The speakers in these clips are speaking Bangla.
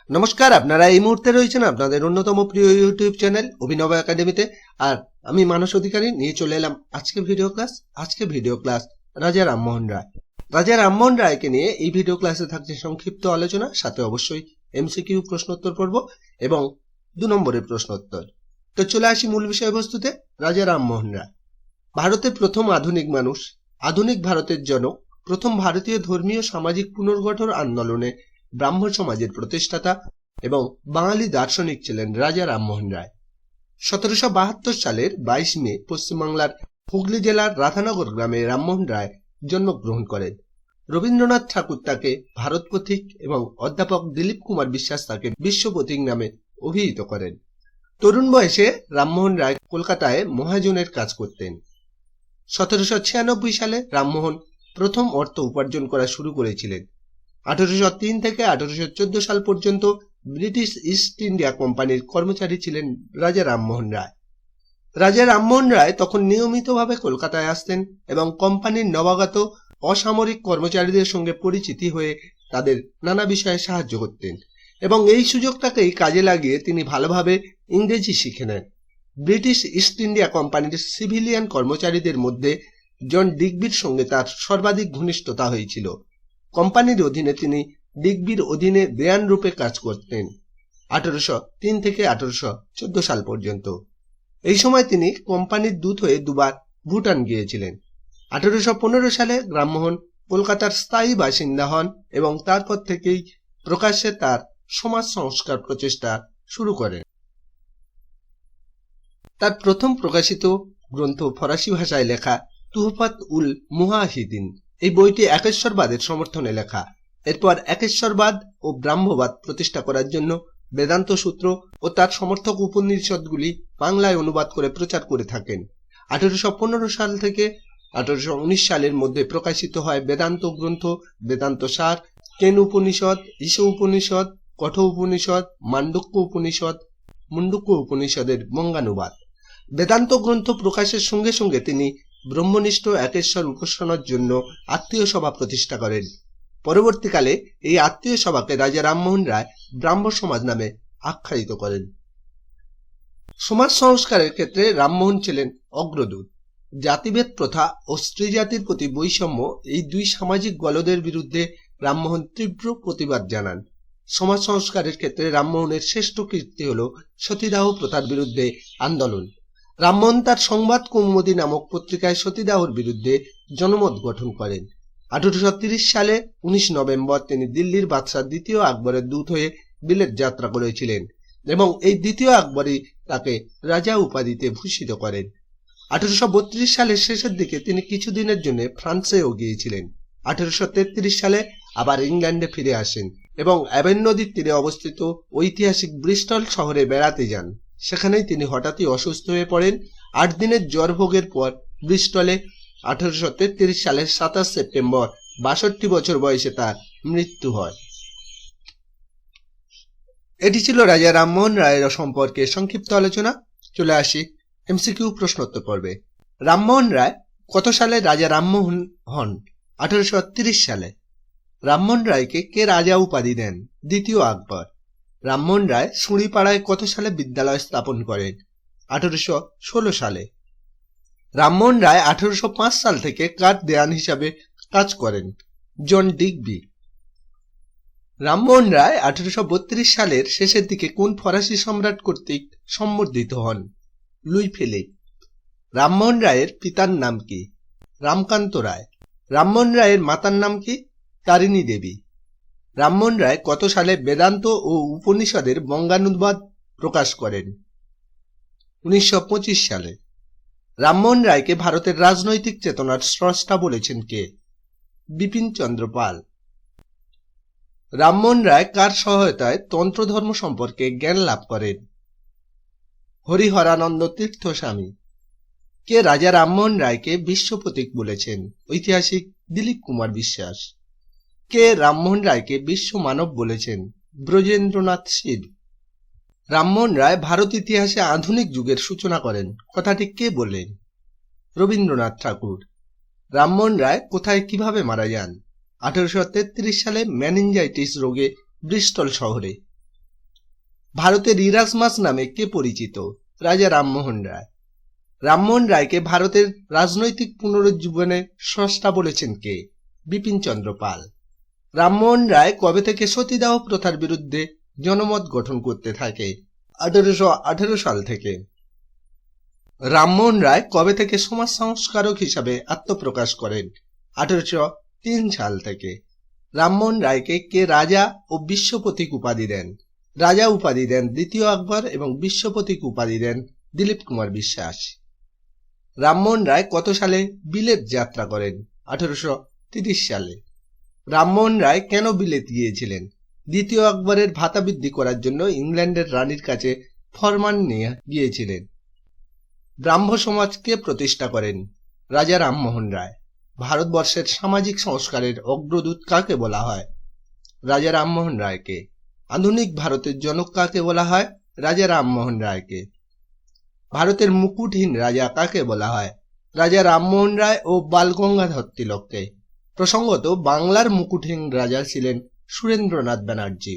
নমস্কার, আপনারা এই মুহূর্তে রয়েছেন আপনাদের অন্যতম প্রিয় ইউটিউব চ্যানেল অভিনব একাডেমিতে। আর আমি মানস অধিকারী নিয়ে চলে এলাম আজকে ভিডিও ক্লাস রাজা রামমোহন রায়। রাজা রামমোহন রায়কে নিয়ে এই ভিডিও ক্লাসে থাকছে সংক্ষিপ্ত আলোচনা, সাথে অবশ্যই এমসিকিউ প্রশ্নোত্তর পর্ব এবং 2 নম্বরের প্রশ্নোত্তর। তো চলে আসি মূল বিষয়বস্তুতে। রাজা রামমোহন রায় ভারতের প্রথম আধুনিক মানুষ, আধুনিক ভারতের জনক, প্রথম ভারতীয় ধর্মীয় সামাজিক পুনর্গঠন আন্দোলনে ব্রাহ্ম সমাজের প্রতিষ্ঠাতা এবং বাঙালি দার্শনিক ছিলেন রাজা রামমোহন রায়। 1772 সালের 22 মে পশ্চিমবাংলার হুগলি জেলার রাধানগর গ্রামে রামমোহন রায় জন্মগ্রহণ করেন। রবীন্দ্রনাথ ঠাকুর তাকে ভারত পথিক এবং অধ্যাপক দিলীপ কুমার বিশ্বাস তাকে বিশ্ব পথিক নামে অভিহিত করেন। তরুণ বয়সে রামমোহন রায় কলকাতায় মহাজনের কাজ করতেন। 1796 সালে রামমোহন প্রথম অর্থ উপার্জন করা শুরু করেছিলেন। 1803 থেকে 1814 সাল পর্যন্ত ব্রিটিশ ইস্ট ইন্ডিয়া কোম্পানির কর্মচারী ছিলেন রাজা রামমোহন রায়। রাজা রামমোহন রায় তখন নিয়মিতভাবে কলকাতায় আসতেন এবং কোম্পানির নবাগত অসামরিক কর্মচারীদের সঙ্গে পরিচিতি হয়ে তাদের নানা বিষয়ে সাহায্য করতেন এবং এই সুযোগটাকেই কাজে লাগিয়ে তিনি ভালোভাবে ইংরেজি শিখে নেন। ব্রিটিশ ইস্ট ইন্ডিয়া কোম্পানির সিভিলিয়ান কর্মচারীদের মধ্যে জন ডিগবির সঙ্গে তার সর্বাধিক ঘনিষ্ঠতা হয়েছিল। কোম্পানির অধীনে তিনি ডিগবির অধীনে দেয়ান রূপে কাজ করতেন 1803 থেকে 1814 সাল পর্যন্ত। এই সময় তিনি কোম্পানির দূত হয়ে দুবার ভুটান গিয়েছিলেন। 1815 সালে রামমোহন কলকাতার স্থায়ী বাসিন্দা হন এবং তারপর থেকেই প্রকাশ্যে তার সমাজ সংস্কার প্রচেষ্টা শুরু করেন। তার প্রথম প্রকাশিত গ্রন্থ ফরাসি ভাষায় লেখা তুহফাত উল মুহাহিদিন। এই বইটি একেশ্বরবাদের সমর্থনে লেখা। এরপর একেশ্বরবাদ ও ব্রাহ্মবাদ প্রতিষ্ঠা করার জন্য বেদান্ত সূত্র ও তার সমর্থক উপনিষদগুলি বাংলায় অনুবাদ করে প্রচার করে থাকেন। 1815 সাল থেকে 1819 সালের মধ্যে প্রকাশিত হয় বেদান্ত গ্রন্থ, বেদান্ত সার, কেন উপনিষদ, ঈশ উপনিষদ, কঠ উপনিষদ, মুন্ডুক্য উপনিষদের বঙ্গানুবাদ। বেদান্ত গ্রন্থ প্রকাশের সঙ্গে সঙ্গে তিনি ব্রহ্মনিষ্ঠ একেশ্বর উপাসনার জন্য আত্মীয় সভা প্রতিষ্ঠা করেন। পরবর্তীকালে এই আত্মীয় সভাকে রাজা রামমোহন রায় ব্রাহ্ম সমাজ নামে আখ্যায়িত করেন। সমাজ সংস্কারের ক্ষেত্রে রামমোহন ছিলেন অগ্রদূত। জাতিভেদ প্রথা ও স্ত্রী জাতির প্রতি বৈষম্য, এই দুই সামাজিক গলদের বিরুদ্ধে রামমোহন তীব্র প্রতিবাদ জানান। সমাজ সংস্কারের ক্ষেত্রে রামমোহনের শ্রেষ্ঠ কীর্তি হল সতীদাহ প্রথার বিরুদ্ধে আন্দোলন। রামমোহন তার সংবাদ কৌমুদী নামক পত্রিকায় সতীদাহর বিরুদ্ধে জনমত গঠন করেন। 1830 সালে 19 নভেম্বর তিনি দিল্লির বাদশাহ দ্বিতীয় আকবরের দূত হয়ে বিলেত যাত্রা করেছিলেন এবং এই দ্বিতীয় আকবরই তাকে রাজা উপাধিতে ভূষিত করেন। 1832 সালের শেষের দিকে তিনি কিছুদিনের জন্য ফ্রান্সেও গিয়েছিলেন। 1833 সালে আবার ইংল্যান্ডে ফিরে আসেন এবং অ্যাভেন নদীর তীরে অবস্থিত ঐতিহাসিক ব্রিস্টল শহরে বেড়াতে যান। সেখানেই তিনি হঠাৎই অসুস্থ হয়ে পড়েন। 8 দিনের জ্বর ভোগের পর ব্রিস্টলে 1833 সালের 27 সেপ্টেম্বর 62 বছর বয়সে তার মৃত্যু হয়। এটি ছিল রাজা রামমোহন রায়ের সম্পর্কে সংক্ষিপ্ত আলোচনা। চলে আসি এমসিকিউ প্রশ্নোত্তর পর্বে। রামমোহন রায় কত সালে রাজা রামমোহন হন? 1830 সালে। রামমোহন রায়কে কে রাজা উপাধি দেন? দ্বিতীয় আকবর। রামমোহন রায় সুড়িপাড়ায় কত সালে বিদ্যালয় স্থাপন করেন? 1816 সালে। রামমোহন রায় 1805 সাল থেকে কার দেয়ান হিসাবে কাজ করেন? জন ডিগবি। রামমোহন রায় 1832 সালের শেষের দিকে কোন ফরাসি সম্রাট কর্তৃক সম্বর্ধিত হন? Luis Philip. রামমোহন রায়ের পিতার নাম কি? রামকান্ত রায়। রামমোহন রায়ের মাতার নাম কি? তারিণী দেবী। রামমোহন রায় কত সালে বেদান্ত ও উপনিষদের বঙ্গানুবাদ প্রকাশ করেন? 1925 সালে। রামমোহন রায়কে ভারতের রাজনৈতিক চেতনার স্রষ্টা বলেছেন কে? বিপিন চন্দ্র পাল। রামমোহন রায় কার সহায়তায় তন্ত্র ধর্ম সম্পর্কে জ্ঞান লাভ করেন? হরিহরানন্দ তীর্থ স্বামী। কে রাজা রামমোহন রায়কে বিশ্ব প্রতীক বলেছেন? ঐতিহাসিক দিলীপ কুমার বিশ্বাস। কে রামমোহন রায়কে বিশ্ব মানব বলেছেন? ব্রজেন্দ্রনাথ শীল। রামমোহন রায় ভারত ইতিহাসে আধুনিক যুগের সূচনা করেন, কথাটি কে বলেন? রবীন্দ্রনাথ ঠাকুর। রামমোহন রায় কোথায় কিভাবে মারা যান? 1833 সালে মেনিনজাইটিস রোগে ব্রিস্টল শহরে। ভারতের ইরাসমাস নামে কে পরিচিত? রাজা রামমোহন রায়। রামমোহন রায়কে ভারতের রাজনৈতিক পুনরুজ্জীবনে স্রষ্টা বলেছেন কে? বিপিন চন্দ্র পাল। রামমোহন রায় কবে থেকে সতীদাহ প্রথার বিরুদ্ধে জনমত গঠন করতে থাকে? 1818 সাল থেকে। রামমোহন রায় কবে থেকে সমাজ সংস্কারক হিসাবে আত্মপ্রকাশ করেন? 1803 সাল থেকে। রামমোহন রায়কে কে রাজা ও বিশ্বপতিক উপাধি দেন? রাজা উপাধি দেন দ্বিতীয় আকবর এবং বিশ্বপতিক উপাধি দেন দিলীপ কুমার বিশ্বাস। রামমোহন রায় কত সালে বিলেত যাত্রা করেন? 1830 সালে। রামমোহন রায় কেন বিলেত গিয়েছিলেন? দ্বিতীয় আকবরের ভাতা বৃদ্ধি করার জন্য ইংল্যান্ডের রানীর কাছে ফরমান নিয়ে গিয়েছিলেন। ব্রাহ্ম সমাজ কে প্রতিষ্ঠা করেন? রাজা রামমোহন রায়। ভারতবর্ষের সামাজিক সংস্কারের অগ্রদূত কাকে বলা হয়? রাজা রামমোহন রায়কে। আধুনিক ভারতের জনক কাকে বলা হয়? রাজা রামমোহন রায়কে। ভারতের মুকুটহীন রাজা কাকে বলা হয়? রাজা রামমোহন রায় ও বালগঙ্গাধর তিলককে। প্রসঙ্গত বাংলার মুকুটহীন রাজা ছিলেন সুরেন্দ্রনাথ ব্যানার্জি।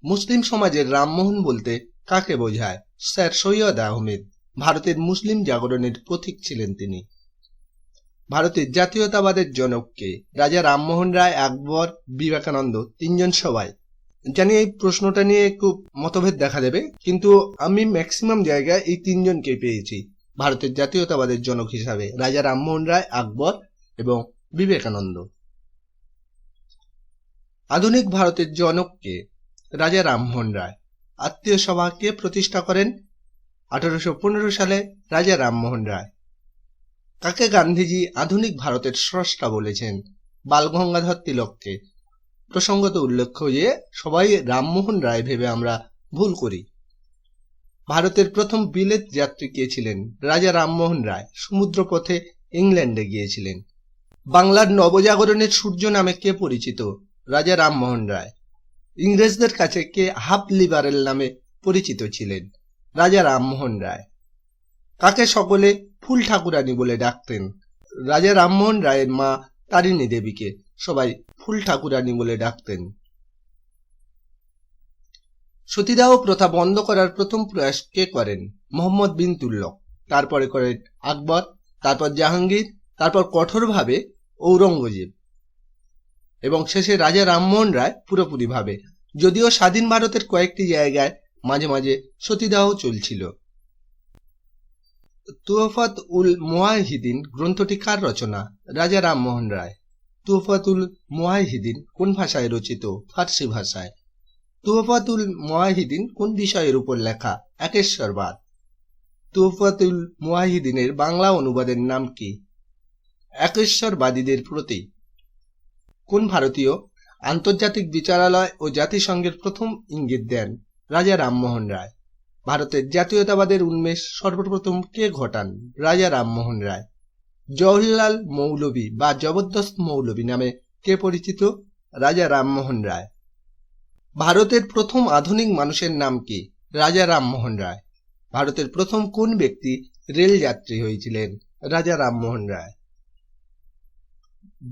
মুসলিম সমাজের রামমোহন বলতে কাকে বোঝায়? স্যার সৈয়দ আহমেদ। ভারতের মুসলিম জাগরণের প্রতীক ছিলেন তিনি। ভারতের জাতীয়তাবাদের জনক কে? রাজা রামমোহন রায়, আকবর, বিবেকানন্দ, তিনজন সবাই। জানি এই প্রশ্নটা নিয়ে একটু মতভেদ দেখা দেবে, কিন্তু আমি ম্যাক্সিমাম জায়গায় এই তিনজনকে পেয়েছি ভারতের জাতীয়তাবাদের জনক হিসাবে: রাজা রামমোহন রায়, আকবর এবং বিবেকানন্দ। আধুনিক ভারতের জনক কে? রাজা রামমোহন রায়। আত্মীয় সভা কে প্রতিষ্ঠা করেন? 1815 সালে রাজা রামমোহন রায়। কাকে গান্ধীজি আধুনিক ভারতের স্রষ্টা বলেছেন? বালগঙ্গাধর তিলককে। প্রসঙ্গত উল্লেখ্য যে সবাই রামমোহন রায় ভেবে আমরা ভুল করি। ভারতের প্রথম বিলেত যাত্রী কে ছিলেন? রাজা রামমোহন রায়। সমুদ্রপথে ইংল্যান্ডে গিয়েছিলেন। বাংলার নবজাগরণের সূর্য নামে কে পরিচিত? রাজা রামমোহন রায়। ইংরেজদের কাছে কে হাফ লিবারেল নামে পরিচিত ছিলেন? রাজা রামমোহন রায়। কাকে সকলে ফুল ঠাকুরানী বলে ডাকতেন? রাজা রামমোহন রায়ের মা তারিণী দেবীকে সবাই ফুল ঠাকুরানী বলে ডাকতেন। সতীদাহ প্রথা বন্ধ করার প্রথম প্রয়াস কে করেন? মোহাম্মদ বিন তুগলক। তারপরে করেন আকবর, তারপর জাহাঙ্গীর, তারপর কঠোরভাবে ঔরঙ্গজেব এবং শেষে রাজা রামমোহন রায় পুরোপুরিভাবে, যদিও স্বাধীন ভারতের কয়েকটি জায়গায় মাঝে মাঝে সতীদাহ চলছিল। তুহফাত উল মুওয়াহিদিন গ্রন্থটি কার রচনা? রাজা রামমোহন রায়। তুহফাতুল মুওয়াহিদিন কোন ভাষায় রচিত? ফার্সি ভাষায়। তুহফাতুল মুওয়াহিদিন কোন বিষয়ের উপর লেখা? একেশ্বরবাদ। তুহফাতুল মুওয়াহিদিনের বাংলা অনুবাদের নাম কি? একেশ্বরবাদীদের প্রতীক। কোন ভারতীয় আন্তর্জাতিক বিচারালয় ও জাতিসংঘের প্রথম ইঙ্গিত দেন? রাজা রামমোহন রায়। ভারতের জাতীয়তাবাদের উন্মেষ সর্বপ্রথম কে ঘটান? রাজা রামমোহন রায়। জওহরলাল মৌলভী বা জবরদস্ত মৌলভী নামে কে পরিচিত? রাজা রামমোহন রায়। ভারতের প্রথম আধুনিক মানুষের নাম কি? রাজা রামমোহন রায়। ভারতের প্রথম কোন ব্যক্তি রেল যাত্রী হয়েছিলেন? রাজা রামমোহন রায়।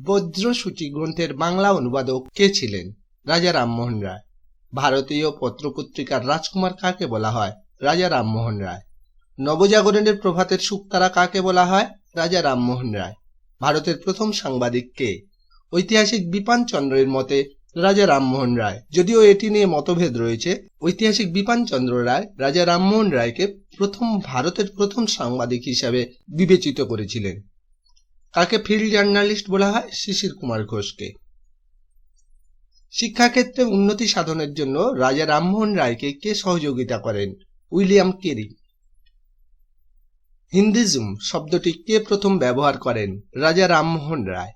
বজ্রসূচি গ্রন্থের বাংলা অনুবাদক কে ছিলেন? রাজা রামমোহন রায়। ভারতীয় পত্রপত্রিকার রাজকুমার কাকে বলা হয়? রাজা রামমোহন রায়। নবজাগরণের প্রভাতের শুকতারা কাকে বলা হয়? রাজা রামমোহন রায়। ভারতের প্রথম সাংবাদিক কে? ঐতিহাসিক বিপান চন্দ্রের মতে রাজা রামমোহন রায়, যদিও এটি নিয়ে মতভেদ রয়েছে। ঐতিহাসিক বিপান চন্দ্র রায় রাজা রামমোহন রায়কে ভারতের প্রথম সাংবাদিক হিসাবে বিবেচিত করেছিলেন। কাকে ফিল্ড জার্নালিস্ট বলা হয়? শিশির কুমার ঘোষকে। শিক্ষাক্ষেত্রে উন্নতি সাধনের জন্য রাজা রামমোহন রায়কে কে সহযোগিতা করেন? William Carey. হিন্দুইজম শব্দটি কে প্রথম ব্যবহার করেন? রাজা রামমোহন রায়।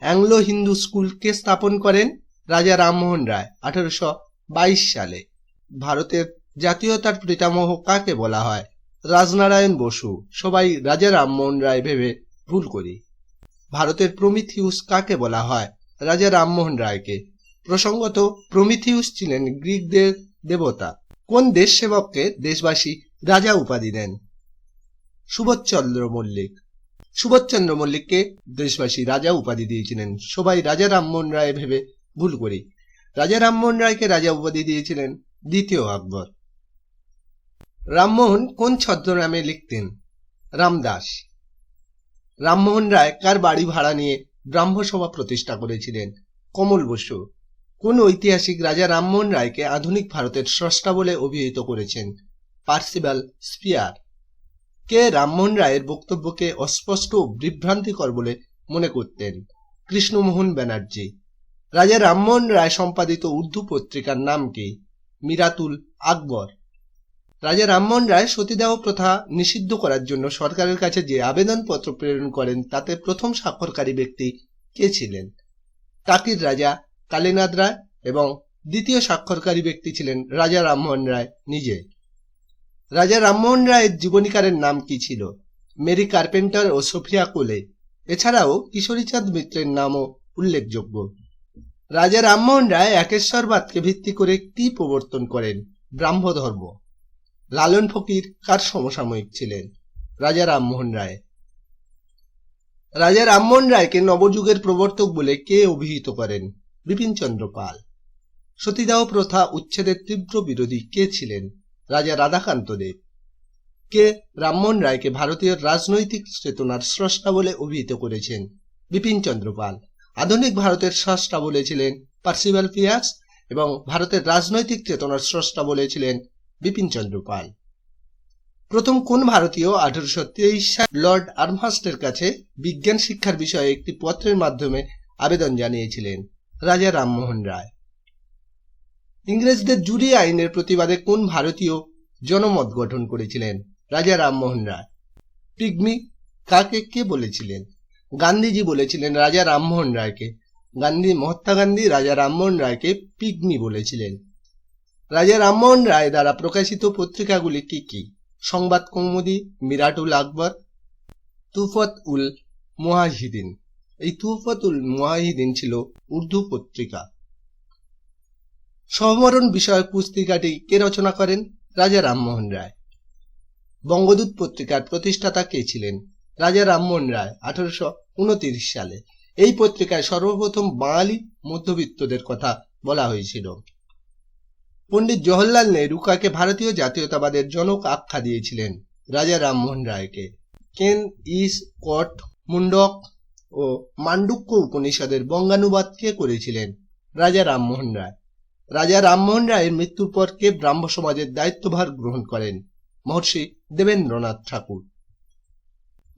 অ্যাংলো হিন্দু স্কুল কে স্থাপন করেন? রাজা রামমোহন রায় 1822 সালে। ভারতের জাতীয়তার পিতামহ কাকে বলা হয়? রাজনারায়ণ বসু। সবাই রাজা রামমোহন রায় ভেবে ভুল করি। ভারতের প্রমিথিউস কাকে বলা হয়? রাজা রামমোহন রায়কে। প্রসঙ্গত প্রমিথিউস ছিলেন গ্রিকদের দেবতা। কোন দেশ সেবককে দেশবাসী রাজা উপাধি দেন? সুবোধচন্দ্র মল্লিক। সুবোধচন্দ্র মল্লিককে দেশবাসী রাজা উপাধি দিয়েছিলেন। সবাই রাজা রামমোহন রায় ভেবে ভুল করি। রাজা রামমোহন রায়কে রাজা উপাধি দিয়েছিলেন দ্বিতীয় আকবর। রামমোহন কোন ছদ্মনামে লিখতেন? রামদাস। রামমোহন রায় কার বাড়ি ভাড়া নিয়ে ব্রাহ্মসভা প্রতিষ্ঠা করেছিলেন? কমল বসু। কোন ঐতিহাসিক রাজা রামমোহন রায়কে আধুনিক ভারতের স্রষ্টা বলে অভিহিত করেছেন? Percival spear. কে রামমোহন রায়ের বক্তব্যকে অস্পষ্ট ও বিভ্রান্তিকর বলে মনে করতেন? কৃষ্ণমোহন ব্যানার্জি। রাজা রামমোহন রায় সম্পাদিত উর্দু পত্রিকার নাম কি? মিরাতুল আকবর। রাজা রামমোহন রায় সতীদাহ প্রথা নিষিদ্ধ করার জন্য সরকারের কাছে যে আবেদনপত্র প্রেরণ করেন তাতে প্রথম স্বাক্ষরকারী ব্যক্তি কে ছিলেন? টাকির রাজা কালীনাথ রায় এবং দ্বিতীয় স্বাক্ষরকারী ব্যক্তি ছিলেন রাজা রামমোহন রায় নিজে। রাজা রামমোহন রায়ের জীবনীকারের নাম কি ছিল? মেরি কার্পেন্টার ও সোফিয়া কোলে। এছাড়াও কিশোরীচাঁদ মিত্রের নামও উল্লেখযোগ্য। রাজা রামমোহন রায় একেশ্বরবাদকে ভিত্তি করে কি প্রবর্তন করেন? ব্রাহ্মধর্ম। লালন ফকির কার সমসাময়িক ছিলেন? রাজা রামমোহন রায়। রাজা রামমোহন রায়কে নবযুগের প্রবর্তক বলে কে অভিহিত করেন? বিপিনচন্দ্র পাল। সতীদাহ প্রথা উচ্ছেদের তীব্র বিরোধী কে ছিলেন? রাজা রাধাকান্ত দেব। কে রামমোহন রায়কে ভারতীয় রাজনৈতিক চেতনার স্রষ্টা বলে অভিহিত করেছেন? বিপিনচন্দ্র পাল। আধুনিক ভারতের স্রষ্টা বলেছিলেন পার্সিভাল পিয়ার্স এবং ভারতের রাজনৈতিক চেতনার স্রষ্টা বলেছিলেন বিপিনচন্দ্র পাল। প্রথম কোন ভারতীয় 1823 সালে লর্ড আর্মহার্স্টের কাছে বিজ্ঞান শিক্ষার বিষয়ে একটি পত্রের মাধ্যমে আবেদন জানিয়েছিলেন? রাজা রামমোহন রায়। ইংরেজদের জুরি আইনের প্রতিবাদে কোন ভারতীয় জনমত গঠন করেছিলেন? রাজা রামমোহন রায়। পিগমি কাকে কে বলেছিলেন? গান্ধীজি বলেছিলেন রাজা রামমোহন রায়কে। মহাত্মা গান্ধী রাজা রামমোহন রায়কে পিগমি বলেছিলেন। রাজা রামমোহন রায় দ্বারা প্রকাশিত পত্রিকাগুলি কি কি? সংবাদ কৌমুদি, মিরাটুল আকবর, তুফত উল মুজাহিদিন। এই তুফত উল মুজাহিদিন ছিল উর্দু পত্রিকা। সমরণ বিষয়ক পুস্তিকাটি কে রচনা করেন? রাজা রামমোহন রায়। বঙ্গদূত পত্রিকার প্রতিষ্ঠাতা কে ছিলেন? রাজা রামমোহন রায় 1829 সালে। এই পত্রিকায় সর্বপ্রথম বাঙালি মধ্যবিত্তদের কথা বলা হয়েছিল। পণ্ডিত জওহরলাল নেহরু কাকে ভারতীয় জাতীয়তাবাদের জনক আখ্যা দিয়েছিলেন? রাজা রামমোহন রায়কে। কেন ইস কট মুন্ডক ও মান্ডুক্য উপনিষদের বঙ্গানুবাদ কে করেছিলেন? রাজা রামমোহন রায়। রাজা রামমোহন রায়ের মৃত্যুর পর কে ব্রাহ্ম সমাজের দায়িত্বভার গ্রহণ করেন? মহর্ষি দেবেন্দ্রনাথ ঠাকুর।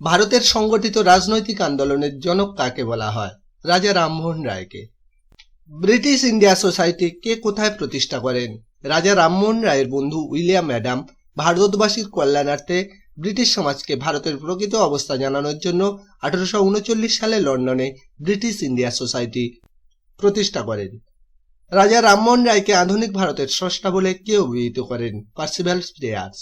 ভারতের সংগঠিত রাজনৈতিক আন্দোলনের জনক কাকে বলা হয়? রাজা রামমোহন রায়কে। ব্রিটিশ ইন্ডিয়া সোসাইটি কে কোথায় প্রতিষ্ঠা করেন? রাজা রামমোহন রায়ের বন্ধু উইলিয়াম অ্যাডাম ভারতবাসীর কল্যাণার্থে ব্রিটিশ সমাজকে ভারতের প্রকৃত অবস্থা জানানোর জন্য 1839 সালে লন্ডনে ব্রিটিশ ইন্ডিয়া সোসাইটি প্রতিষ্ঠা করেন। রাজা রামমোহন রায়কে আধুনিক ভারতের স্রষ্টা বলে কে অভিহিত করেন? Percival pears.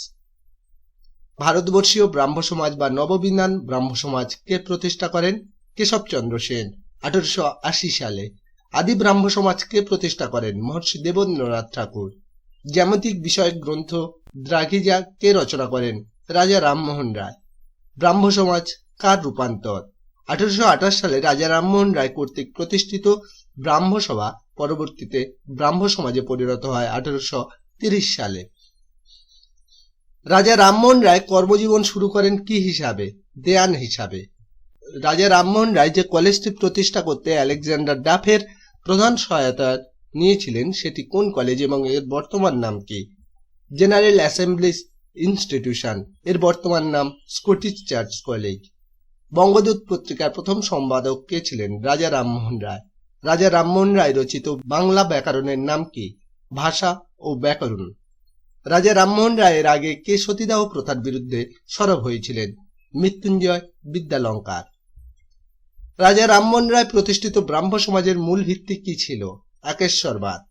ভারতবর্ষীয় ব্রাহ্ম সমাজ বা নববিধান ব্রাহ্ম সমাজ কে প্রতিষ্ঠা করেন? কেশবচন্দ্র সেন 1880 সালে। আদি ব্রাহ্ম সমাজ কে প্রতিষ্ঠা করেন? মহর্ষি দেবেন্দ্রনাথ ঠাকুর। জ্যামিতিক বিষয়ক গ্রন্থ দ্রাঘিজা কে রচনা করেন? রাজা রামমোহন রায়। ব্রাহ্ম সমাজ কার রূপান্তর? 1828 সালে রাজা রামমোহন রায় কর্তৃক প্রতিষ্ঠিত ব্রাহ্ম সভা পরবর্তীতে ব্রাহ্ম সমাজে পরিণত হয় 1830 সালে। রাজা রামমোহন রায় কর্মজীবন শুরু করেন কি হিসাবে? দেয়ান হিসাবে। রাজা রামমোহন রায় যে কলেজটি প্রতিষ্ঠা করতে আলেকজান্ডার ডাফের প্রধান সহায়তা নিয়েছিলেন সেটি কোন কলেজ এবং এর বর্তমান নাম কি? General Assembly's institution. এর বর্তমান নাম স্কটিশ চার্চ কলেজ। বঙ্গদূত পত্রিকার প্রথম সম্পাদক কে ছিলেন? রাজা রামমোহন রায়। রাজা রামমোহন রায় রচিত বাংলা ব্যাকরণের নাম কি? ভাষা ও ব্যাকরণ। রাজা রামমোহন রায়ের আগে কে সতীদাহ প্রথার বিরুদ্ধে সরব হয়েছিলেন? মৃত্যুঞ্জয় বিদ্যালঙ্কার। রাজা রামমোহন রায় প্রতিষ্ঠিত ব্রাহ্ম সমাজের মূল ভিত্তি কি ছিল? একেশ্বরবাদ।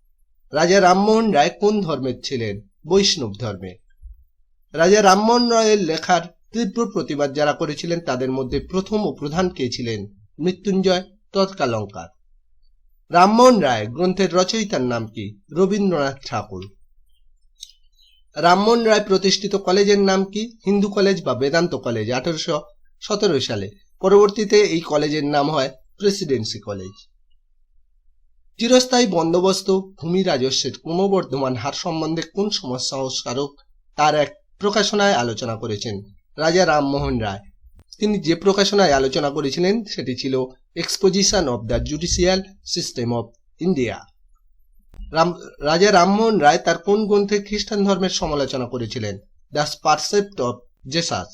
রাজা রামমোহন রায় কোন ধর্মের ছিলেন? বৈষ্ণব ধর্মের। রাজা রামমোহন রায়ের লেখার তীব্র প্রতিবাদ যারা করেছিলেন তাদের মধ্যে প্রথম ও প্রধান কে ছিলেন? মৃত্যুঞ্জয় তৎকালঙ্কার। রামমোহন রায় গ্রন্থের রচয়িতার নাম কি? রবীন্দ্রনাথ ঠাকুর। রামমোহন রায় প্রতিষ্ঠিত কলেজের নাম কি? হিন্দু কলেজ বা বেদান্ত কলেজ 1817 সালে। পরবর্তীতে এই কলেজের নাম হয় প্রেসিডেন্সি কলেজ। চিরস্থায়ী বন্দোবস্ত ভূমি রাজস্বের ক্রমবর্ধমান হার সম্বন্ধে কোন সমাজ সংস্কারক তার এক প্রকাশনায় আলোচনা করেছেন? রাজা রামমোহন রায়। তিনি যে প্রকাশনায় আলোচনা করেছিলেন সেটি ছিল exposition of the judicial system of India. রাজা রামমোহন রায় তার কোন গ্রন্থে খ্রিস্টান ধর্মের সমালোচনা করেছিলেন? The precept of Jesus.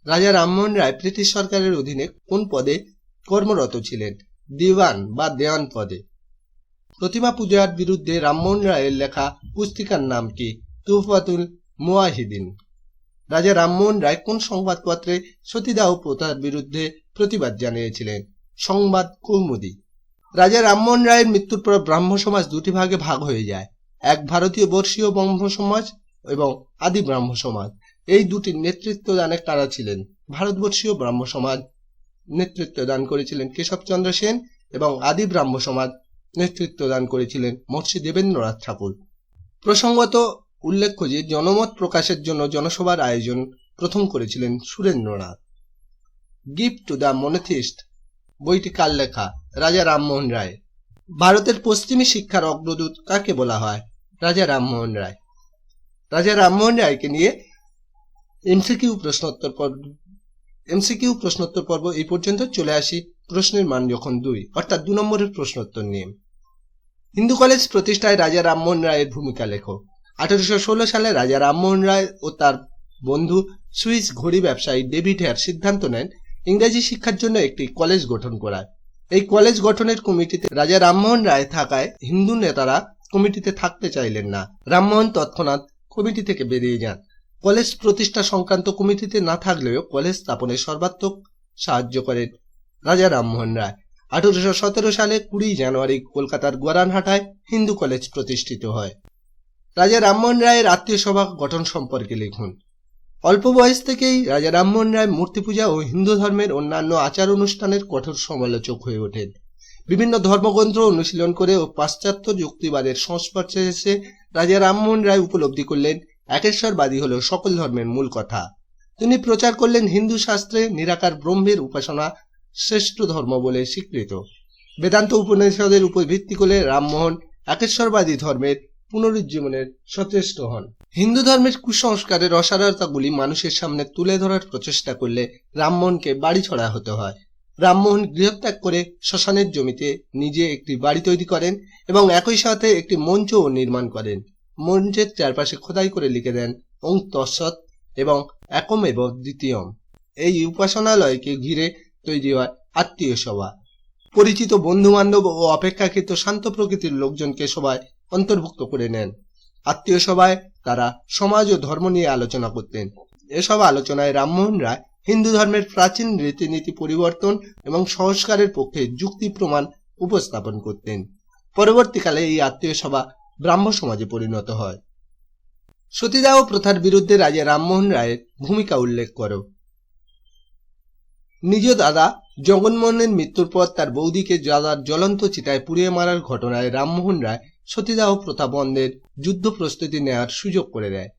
Raja Rammohan Roy British সরকারের অধীনে কোন পদে কর্মরত ছিলেন? দিওয়ান বা দেওয়ান পদে। প্রতিমা পূজার বিরুদ্ধে রামমোহন রায়ের লেখা পুস্তিকার নাম কি? তুহফাতুল মুওয়াহিদিন। রাজা রামমোহন রায় কোন সংবাদপত্রে সতীদাহ প্রথার বিরুদ্ধে প্রতিবাদ জানিয়েছিলেন? সংবাদ কৌমুদী। রাজা রামমোহন রায়ের মৃত্যুর পর ব্রাহ্ম সমাজ দুটি ভাগে ভাগ হয়ে যায়, এক ভারতীয় বর্ষীয় ব্রাহ্ম সমাজ এবং আদি ব্রাহ্ম সমাজ। এই দুটির নেতৃত্ব দানে কারা ছিলেন? ভারতবর্ষীয় ব্রাহ্ম সমাজ নেতৃত্ব দান করেছিলেন কেশবচন্দ্র সেন এবং আদি ব্রাহ্ম সমাজ নেতৃত্ব দান করেছিলেন মহর্ষি দেবেন্দ্রনাথ ঠাকুর। প্রসঙ্গত উল্লেখ্য যে জনমত প্রকাশের জন্য জনসভার আয়োজন প্রথম করেছিলেন সুরেন্দ্রনাথ। গিফট টু দ্য মনোথিস্ট বইটি কার লেখা? রাজা রামমোহন রায়। ভারতের পশ্চিমী শিক্ষার অগ্রদূত কাকে বলা হয়? রাজা রামমোহন রায়। রাজা রামমোহন রায়কে নিয়ে এমসিকিউ প্রশ্নোত্তর পর্ব এই পর্যন্ত। চলে আসি প্রশ্নের মান যখন 2, অর্থাৎ 2 নম্বরের প্রশ্নোত্তর নিয়ে। হিন্দু কলেজ প্রতিষ্ঠায় রাজা রামমোহন রায়ের ভূমিকা লেখো। 1816 সালে রাজা রামমোহন রায় ও তার বন্ধু সুইস ঘড়ি ব্যবসায়ী ডেভিড হেয়ার সিদ্ধান্ত নেন ইংরেজি শিক্ষার জন্য একটি কলেজ গঠন করার। এই কলেজ গঠনের কমিটিতে রাজা রামমোহন রায় থাকায় হিন্দু নেতারা কমিটিতে থাকতে চাইলেন না। রামমোহন তৎক্ষণাৎ কমিটি থেকে বেরিয়ে যান। কলেজ প্রতিষ্ঠা সংক্রান্ত কমিটিতে না থাকলেও কলেজ স্থাপনে সর্বাত্মক সাহায্য করেন রাজা রামমোহন রায়। 1817 সালে 20 জানুয়ারি কলকাতার গোয়ারানহাটায় হিন্দু কলেজ প্রতিষ্ঠিত হয়। রাজা রামমোহন রায়ের আত্মীয় সভা গঠন সম্পর্কে লিখুন। অল্প বয়স থেকেই রাজা রামমোহন রায় মূর্তি পূজা ও হিন্দু ধর্মের অন্যান্য আচার অনুষ্ঠানের কঠোর সমালোচক হয়ে ওঠেন। বিভিন্ন ধর্মগ্রন্থ অনুশীলন করে ও পাশ্চাত্য যুক্তিবাদের সংস্পর্শে এসে রাজা রামমোহন রায় উপলব্ধি করলেন একেশ্বরবাদী হল সকল ধর্মের মূল কথা। তিনি প্রচার করলেন হিন্দু শাস্ত্রে নিরাকার ব্রহ্মের উপাসনা শ্রেষ্ঠ ধর্ম বলে স্বীকৃত। বেদান্ত উপনিষদের উপর ভিত্তি করে রামমোহন একেশ্বরবাদী ধর্মের পুনরুজ্জীবনের সচেষ্ট হন। হিন্দু ধর্মের কুসংস্কারের অসারতাগুলি মানুষের সামনে তুলে ধরার প্রচেষ্টা করলে রামমোহনকে বাড়ি ছড়া হতে হয়। রামমোহন গৃহত্যাগ করে শ্মশানের জমিতে নিজে একটি বাড়ি তৈরি করেন এবং একই সাথে একটি মঞ্চও নির্মাণ করেন। মঞ্চের চারপাশে খোদাই করে লিখে দেন ওং তৎসৎ এবং একমেব দ্বিতীয়ম। এই উপাসনালয়কে ঘিরে তৈরি হয় আত্মীয় সভা। পরিচিত বন্ধু বান্ধব ও অপেক্ষাকৃত শান্ত প্রকৃতির লোকজনকে সবাই অন্তর্ভুক্ত করে নেন। আত্মীয় সভায় তারা সমাজ ও ধর্ম নিয়ে আলোচনা করতেন। এসব আলোচনায় রামমোহন রায় হিন্দু ধর্মের প্রাচীন রীতিনীতি পরিবর্তন এবং সংস্কারের পক্ষে যুক্তি প্রমাণ উপস্থাপন করতেন। পরবর্তীকালে এই আত্মীয় সভা ব্রাহ্ম সমাজে পরিণত হয়। সতীদাহ প্রথার বিরুদ্ধে রাজা রামমোহন রায়ের ভূমিকা উল্লেখ করো। নিজ দাদা জগনমোহনের মৃত্যুর পর তার বৌদিকে দাদার জ্বলন্ত চিতায় পুড়িয়ে মারার ঘটনায় রামমোহন রায় সতীদাহ প্রথা বন্ধের যুদ্ধ প্রস্তুতি নেওয়ার সুযোগ করে দেয়।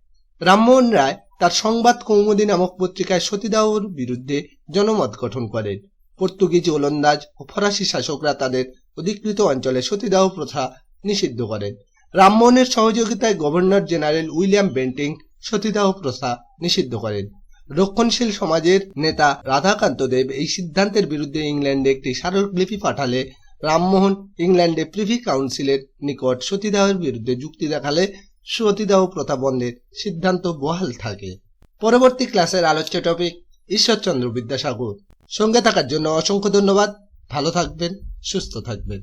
রামমোহন রায় তার সংবাদ কৌমুদী নামক পত্রিকায় সতীদাহর বিরুদ্ধে জনমত গঠন করেন। পর্তুগিজ, ওলন্দাজ ও ফরাসি শাসকরা তাদের অধিকৃত অঞ্চলে সতীদাহ প্রথা নিষিদ্ধ করেন। রামমোহনের সহযোগিতায় গভর্নর জেনারেল উইলিয়াম বেন্টিং সতীদাহ প্রথা নিষিদ্ধ করেন। রক্ষণশীল সমাজের নেতা রাধাকান্ত দেব এই সিদ্ধান্তের বিরুদ্ধে ইংল্যান্ডে একটি স্মারকলিপি পাঠালে রামমোহন ইংল্যান্ডে প্রিভি কাউন্সিলের নিকট সতীদাহের বিরুদ্ধে যুক্তি দেখালে সতীদাহ প্রথা বন্ধের সিদ্ধান্ত বহাল থাকে। পরবর্তী ক্লাসের আলোচ্য টপিক ঈশ্বরচন্দ্র বিদ্যাসাগর। সঙ্গে থাকার জন্য অসংখ্য ধন্যবাদ। ভালো থাকবেন, সুস্থ থাকবেন।